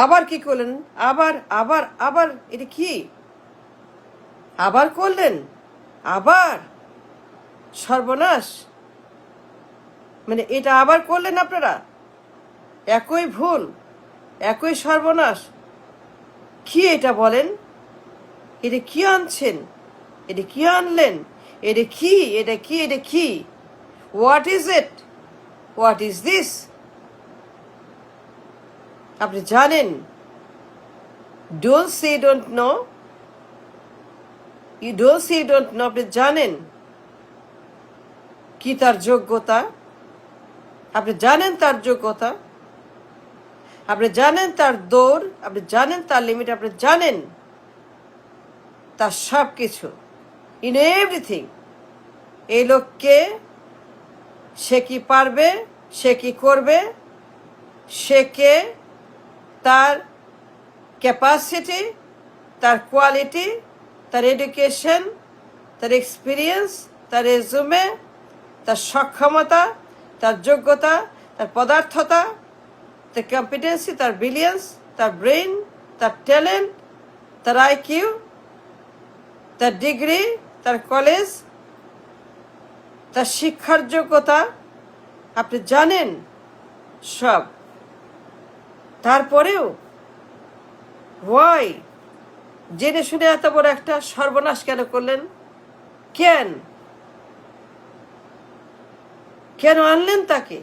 আবার কি করলেন? আবার আবার আবার এটা কি? আবার করলেন, আবার সর্বনাশ। মানে এটা আবার করলেন আপনারা, একই ভুল, একই সর্বনাশ। কি এটা বলেন? এটা কি আনছেন? এটা কি আনলেন? এটা কি? এটা কি? এটা কি? What is it? What is this? আপনি জানেন, don't say don't know, you don't say don't know. আপনি জানেন কি তার যোগ্যতা, আপনি জানেন তার যোগ্যতা, আপনি জানেন তার দৌড়, আপনি জানেন তার লিমিট, আপনি জানেন তার সব কিছু, ইন এভরিথিং। এই লোককে, সে কি পারবে, সে কি করবে, সে কে, তার ক্যাপাসিটি, তার কোয়ালিটি, তার এডুকেশন, তার এক্সপিরিয়েন্স, তার রেজুমে, তার সক্ষমতা, তার যোগ্যতা, তার পদার্থতা, তার কম্পিটেন্সি, তার ব্রিলিয়েন্স, তার ব্রেইন, তার ট্যালেন্ট, তার আইকিউ, তার ডিগ্রি, তার কলেজ, তার শিক্ষার যোগ্যতা, আপনি জানেন সব। তারপরেও ওয়াই, জেনে শুনে এত বড় একটা সর্বনাশ কেন করলেন? কেন কেন আনলেন তাকে?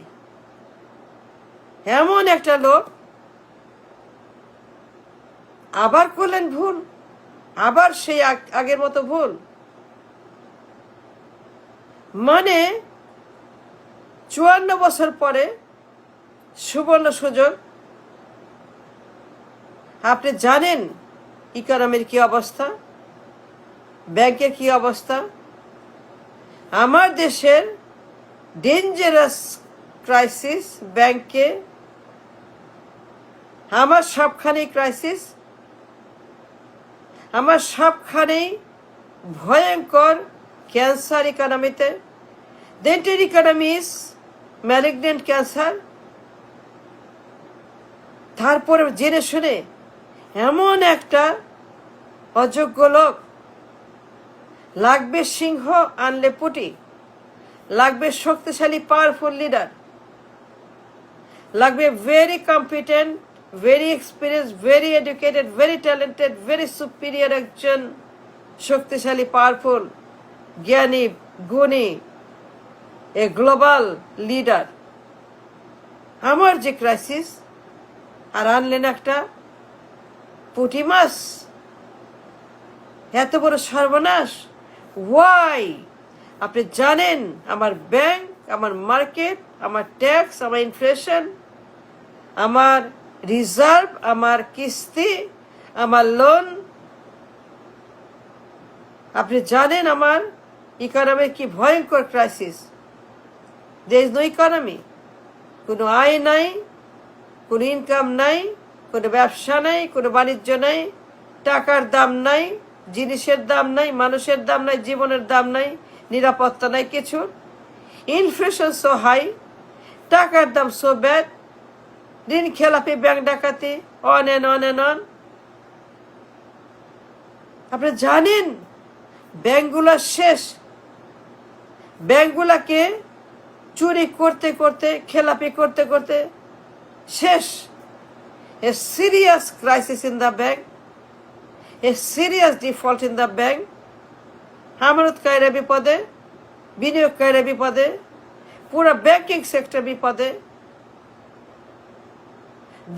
এমন একটা লোক, আবার করলেন ভুল, আবার সেই আগের মতো ভুল। মানে 54 বছর পরে সুবর্ণ সুযোগ। আপনি জানেন ইকোনমির কি অবস্থা, ব্যাংকের কি অবস্থা। আমার দেশের ডেঞ্জারাস ক্রাইসিস ব্যাংকে, আমার সবখানেই ক্রাইসিস, আমার সবখানেই ভয়ঙ্কর ক্যান্সার ইকোনমিতে। The entire economy is malignant cancer. তারপরে জেনে শুনে এমন একটা অযোগ্য লোক, লাগবে সিংহ আনলে পুটি, লাগবে শক্তিশালী পাওয়ারফুল লিডার, লাগবে very competent, very experience, very educated, very talented, very superior একজন শক্তিশালী পাওয়ারফুল জ্ঞানী গুণী এ গ্লোবাল লিডার। আমার যে ক্রাইসিস, আর আনলেন একটা পুঁটি মাছ। এত বড় সর্বনাশ, ওয়াই? আপনি জানেন আমার ব্যাংক, আমার মার্কেট, আমার ট্যাক্স, আমার ইনফ্লেশন, আমার রিজার্ভ, আমার কিস্তি, আমার লোন। আপনি জানেন আমার ইকোনমির কি ভয়ঙ্কর crisis. There is no economy, কোনো আয় নাই, কোনো ইনকাম নাই, কোনো ব্যবসা নাই, কোনো বাণিজ্য নাই, টাকার দাম নাই, জিনিসের দাম নাই, মানুষের দাম নাই, জীবনের দাম নাই, নিরাপত্তা নাই কিছু। ইনফ্লেশন সো হাই, টাকার দাম সো ব্যাড, ঋণ খেলাপি, ব্যাংক ডাকাতি, on and on and on. আপনি জানেন ব্যাংকগুলো শেষ, ব্যাংকগুলোকে চুরি করতে করতে, খেলাপি করতে করতে শেষ। A serious crisis in the bank, a serious default in the bank. আমানতকারীরা বিপদে, বিনিয়োগকারীরা বিপদে, পুরো ব্যাংকিং সেক্টর বিপদে।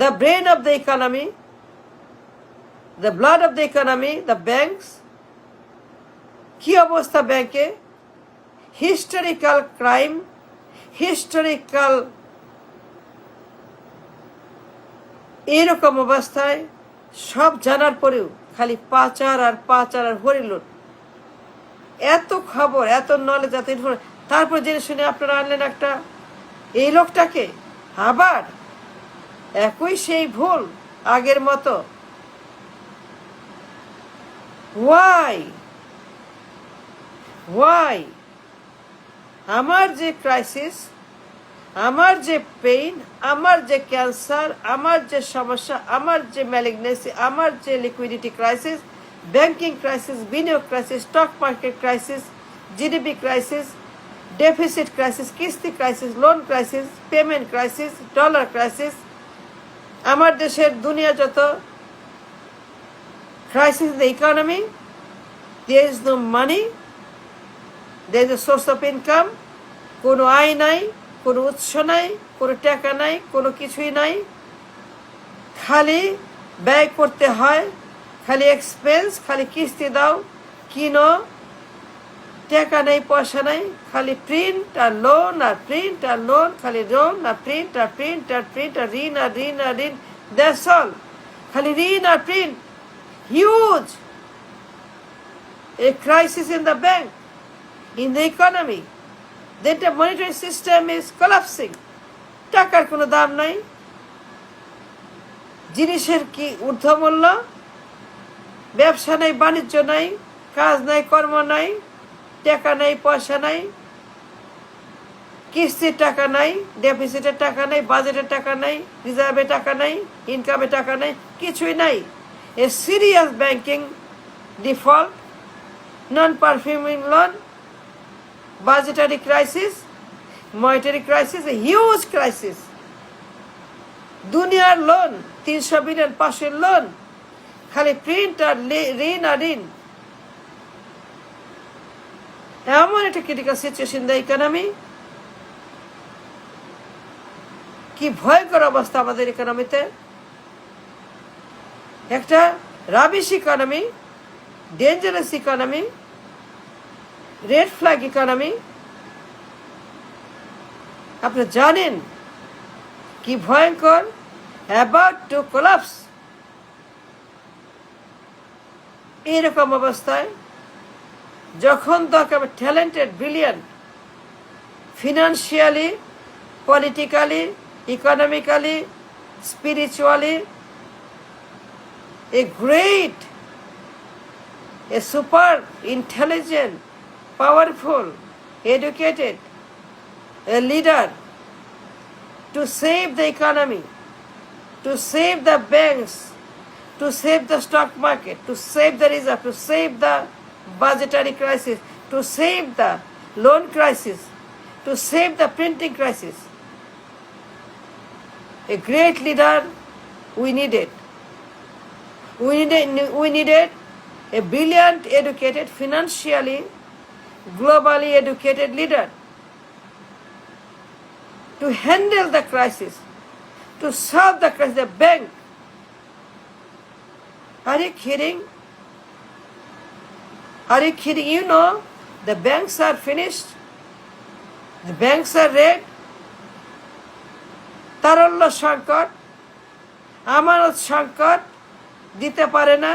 The brain of the economy, the blood of the economy, the banks. কি অবস্থা ব্যাংকে? হিস্টোরিক্যাল ক্রাইম, হিস্টোরিক্যাল এরকম অবস্থায় সব জানার পরেও খালি পাচার আর পাচার আর হরিলুট। এত খবর, এত নলেজ, এত ইনফরমেশন, তারপর জেনে শুনে আপনারা আনলেন একটা এই লোকটাকে, আবার একই সেই ভুল আগের মতো। Why why? আমার যে ক্রাইসিস, আমার যে পেইন, আমার যে ক্যান্সার, আমার যে সমস্যা, আমার যে ম্যালিগনেন্সি, আমার যে লিকুইডিটি ক্রাইসিস, ব্যাংকিং ক্রাইসিস, বিনিয়োগ crisis, stock market crisis, GDP crisis, deficit crisis, কিস্তি crisis, loan crisis, payment crisis, dollar crisis, আমার দেশের দুনিয়া যত crisis in the economy, there is no money, there is a source of income, কোনো আয় নাই, কোনো উৎস নাই, কোনো টাকা নাই, কোনো কিছুই নাই, খালি ব্যয় করতে হয়, খালি এক্সপেন্স, খালি কিস্তি দাও, কিনো, টাকা নেই, পয়সা নাই, খালি প্রিন্ট আর লোন আর প্রিন্ট আর লোন, খালি লোন আর প্রিন্ট আর প্রিন্ট আর প্রিন্ট আর ঋণ আর ঋণ আর ঋণ, দ্যাটস অল, খালি ঋণ আর print. Huge a crisis in the bank, in the economy. Then the monetary system is collapsing. টাকার কোনো দাম নাই, জিনিসের কি ঊর্ধ্বমূল্য, ব্যবসা নাই, বাণিজ্য নাই, কাজ নাই, কর্ম নাই, টাকা নাই, পয়সা নাই, কিস্তির টাকা নাই, ডেফিসিটের টাকা নাই, বাজেটের টাকা নাই, রিজার্ভে টাকা নাই, ইনকামে টাকা নাই, কিছুই নাই. A serious banking default, non-performing loan, budgetary crisis, monetary crisis, a huge crisis. দুনিয়ার লোন, 300 বিলিয়ন, 500 লোন, খালি প্রিন্ট আর ঋণ আর ঋণ. এমন একটা ক্রিটিক্যাল সিচুয়েশন দ্য ইকোনমি. কি ভয়ঙ্কর অবস্থা আমাদের ইকোনমিতে. একটা rubbish economy, dangerous economy, red flag economy. আপনি জানেন কি ভয়ঙ্কর, অ্যাবাউট টু কোলাপস. এইরকম অবস্থায় যখন দরকার talented, brilliant, financially, politically, economically, spiritually, a great, a super intelligent, powerful, educated, a leader to save the economy, to save the banks, to save the stock market, to save the reserve, to save the budgetary crisis, to save the loan crisis, to save the printing crisis. A great leader we needed. We needed a brilliant, educated, financially, globally educated leader to handle the crisis, to solve the crisis. The bank. Are you kidding? Are you kidding? You know, the banks are finished. The banks are red. তারল্য সংকট, আমানত সংকট, দিতে পারে না,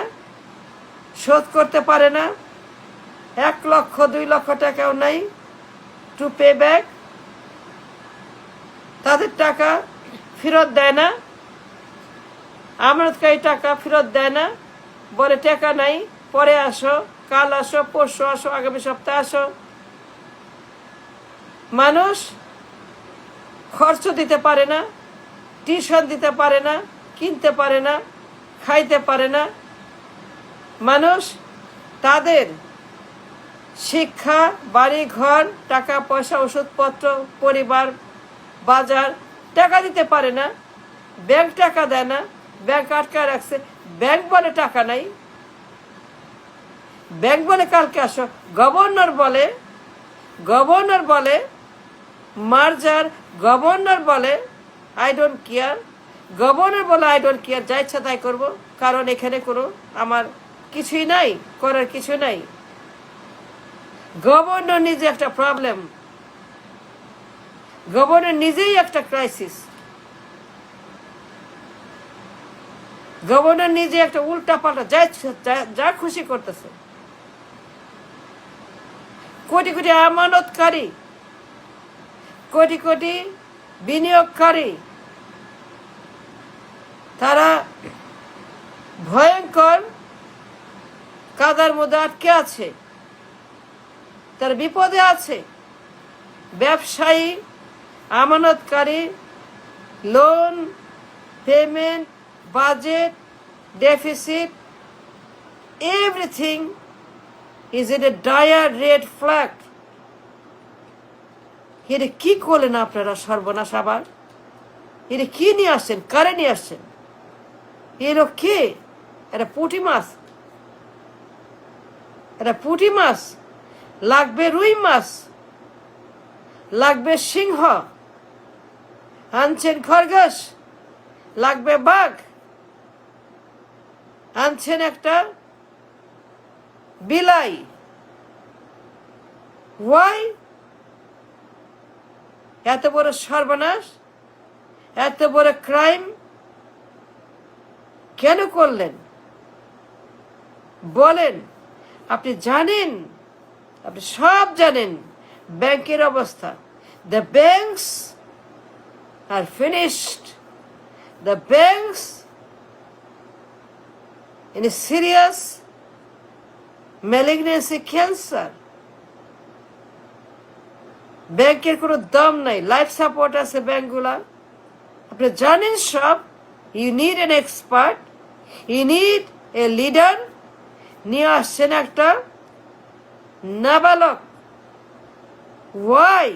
শোধ করতে পারে না, 1 লক্ষ 2 লক্ষ টাকাও নাই টু পে ব্যাক. তাদের টাকা ফেরত দেয় না, আমানতকারী টাকা ফেরত দেয় না, বলে টাকা নাই, পরে আসো, কাল আসো, পরশু আসো, আগামী সপ্তাহে আসো. মানুষ খরচ দিতে পারে না, টিউশন দিতে পারে না, কিনতে পারে না, খাইতে পারে না. মানুষ তাদের শিক্ষা, বাড়ি ঘর, টাকা পয়সা, ওষুধপত্র, পরিবার, বাজার টাকা দিতে পারে না. ব্যাংক টাকা দেয় না, ব্যাংক আটকায় রাখছে. ব্যাংক বলে টাকা নাই, ব্যাংক বলে কালকে আসো. গভর্নর বলে মার্জার, গভর্নর বলে আই ডোন্ট কেয়ার, গভর্নর বলে আই ডোন্ট কেয়ার, যা ইচ্ছা তাই করবো, কারণ এখানে কোনো আমার কিছুই নাই, করার কিছু নাই. গভর্নর নিজে একটা প্রবলেম, গভর্নর নিজেই একটা ক্রাইসিস, গভর্নর নিজে একটা উল্টা পাল্টা যা খুশি করতেছে. কোটি কোটি আমানতকারী, কোটি কোটি বিনিয়োগকারী, তারা ভয়ঙ্কর কাদার মধ্যে আটকে আছে, তারা বিপদে আছে. ব্যবসায়ী আমানতকারী, loan, payment, budget, deficit, everything is in a dire red flag. এটা কি করলেন আপনারা সর্বনাশ আবার? এটা কি নিয়ে আসছেন? কারে নিয়ে আসছেন? এলো কে? এটা পুঁটি মাছ, এটা পুঁটি মাছ, লাগবে রুই মাছ, লাগবে সিংহ, আনছেন খরগোশ, লাগবে বাঘ, আনছেন একটা বিলাই। ওয়াই? এত বড় সর্বনাশ, এত বড় ক্রাইম কেন করলেন? বলেন। আপনি জানেন, আপনি সব জানেন ব্যাংকের অবস্থা। The banks R finished, the banks in a serious malignancy, cancer. ব্যাংকের কোনো দাম নাই, লাইফ সাপোর্ট আছে ব্যাংকগুলা। আপনি জানেন সব। You need an expert, you need a leader. নিয়ে আসছেন একটা নাবালক। ওয়াই?